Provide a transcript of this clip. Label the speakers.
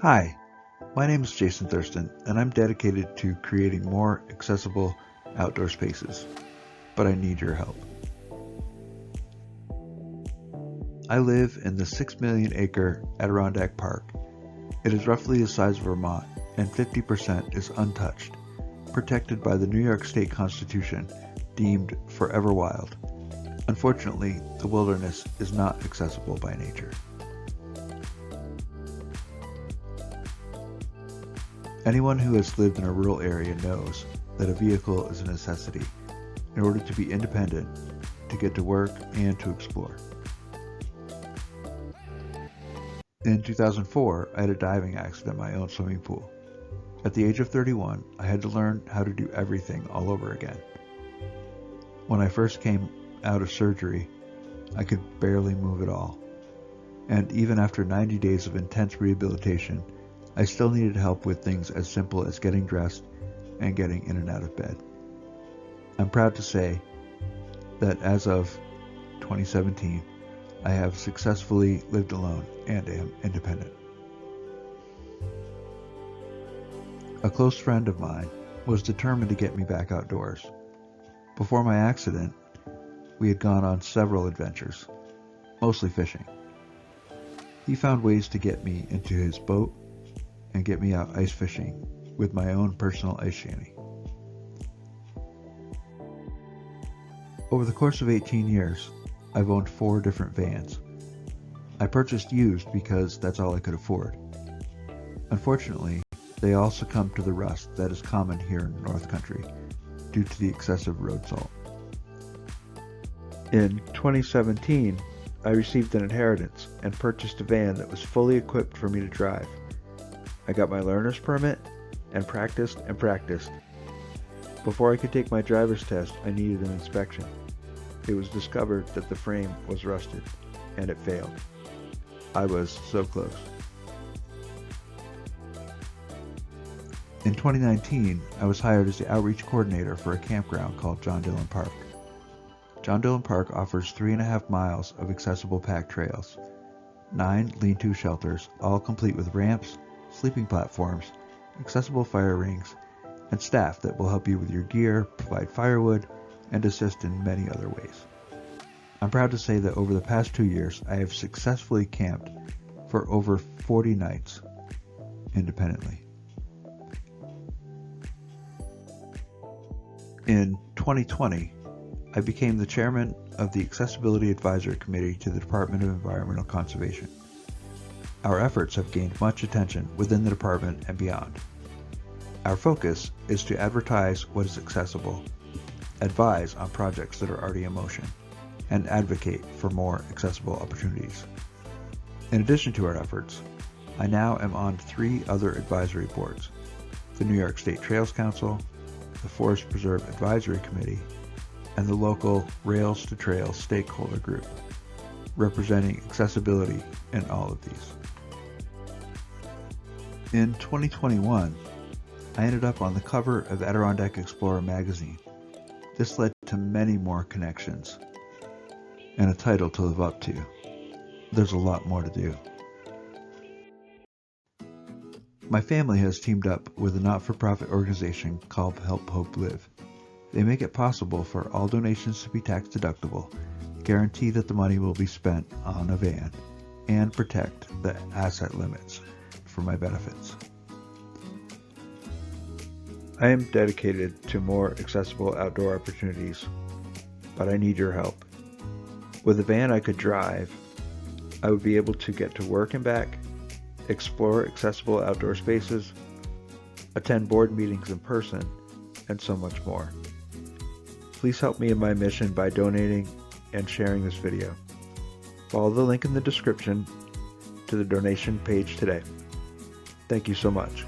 Speaker 1: Hi, my name is Jason Thurston, and I'm dedicated to creating more accessible outdoor spaces, but I need your help. I live in the 6 million acre Adirondack Park. It is roughly the size of Vermont, and 50% is untouched, protected by the New York State Constitution, deemed forever wild. Unfortunately, the wilderness is not accessible by nature. Anyone who has lived in a rural area knows that a vehicle is a necessity in order to be independent, to get to work, and to explore. In 2004, I had a diving accident in my own swimming pool. At the age of 31, I had to learn how to do everything all over again. When I first came out of surgery, I could barely move at all. And even after 90 days of intense rehabilitation, I still needed help with things as simple as getting dressed and getting in and out of bed. I'm proud to say that as of 2017, I have successfully lived alone and am independent. A close friend of mine was determined to get me back outdoors. Before my accident, we had gone on several adventures, mostly fishing. He found ways to get me into his boat and get me out ice fishing with my own personal ice shanty. Over the course of 18 years, I've owned 4 different vans. I purchased used because that's all I could afford. Unfortunately, they all succumbed to the rust that is common here in the North Country due to the excessive road salt. In 2017, I received an inheritance and purchased a van that was fully equipped for me to drive. I got my learner's permit and practiced. Before I could take my driver's test, I needed an inspection. It was discovered that the frame was rusted, and it failed. I was so close. In 2019, I was hired as the outreach coordinator for a campground called John Dillon Park. John Dillon Park offers 3.5 miles of accessible packed trails, 9 lean-to shelters, all complete with ramps, sleeping platforms, accessible fire rings, and staff that will help you with your gear, provide firewood, and assist in many other ways. I'm proud to say that over the past 2 years, I have successfully camped for over 40 nights independently. In 2020, I became the chairman of the Accessibility Advisory Committee to the Department of Environmental Conservation. Our efforts have gained much attention within the department and beyond. Our focus is to advertise what is accessible, advise on projects that are already in motion, and advocate for more accessible opportunities. In addition to our efforts, I now am on 3 other advisory boards: the New York State Trails Council, the Forest Preserve Advisory Committee, and the local Rails to Trails stakeholder group, representing accessibility in all of these. In 2021, I ended up on the cover of Adirondack Explorer magazine. This led to many more connections and a title to live up to. There's a lot more to do. My family has teamed up with a not-for-profit organization called Help Hope Live. They make it possible for all donations to be tax deductible, guarantee that the money will be spent on a van, and protect the asset limits for my benefits. I am dedicated to more accessible outdoor opportunities, but I need your help. With a van I could drive, I would be able to get to work and back, explore accessible outdoor spaces, attend board meetings in person, and so much more. Please help me in my mission by donating and sharing this video. Follow the link in the description to the donation page today. Thank you so much.